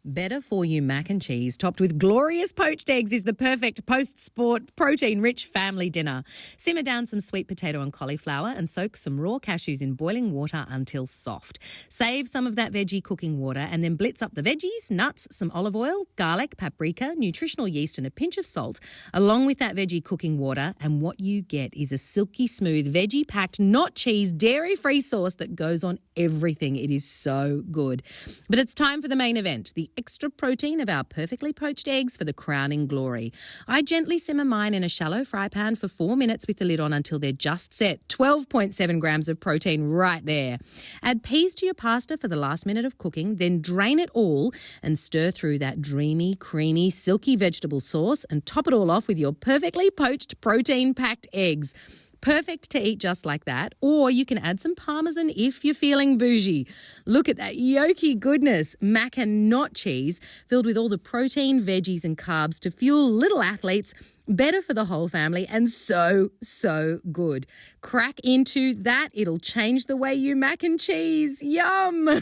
Better for you mac and cheese topped with glorious poached eggs is the perfect post-sport protein-rich family dinner. Simmer down some sweet potato and cauliflower and soak some raw cashews in boiling water until soft. Save some of that veggie cooking water and then blitz up the veggies, nuts, some olive oil, garlic, paprika, nutritional yeast and a pinch of salt along with that veggie cooking water, and what you get is a silky smooth veggie-packed, not cheese, dairy-free sauce that goes on everything. It is so good. But it's time for the main event, the extra protein of our perfectly poached eggs for the crowning glory. I gently simmer mine in a shallow fry pan for 4 minutes with the lid on until they're just set. 12.7 grams of protein right there. Add peas to your pasta for the last minute of cooking, then drain it all and stir through that dreamy, creamy, silky vegetable sauce and top it all off with your perfectly poached, protein-packed eggs. Perfect to eat just like that, or you can add some Parmesan if you're feeling bougie. Look at that yolky goodness, mac and not cheese, filled with all the protein, veggies and carbs to fuel little athletes, better for the whole family and so, so good. Crack into that, it'll change the way you mac and cheese. Yum!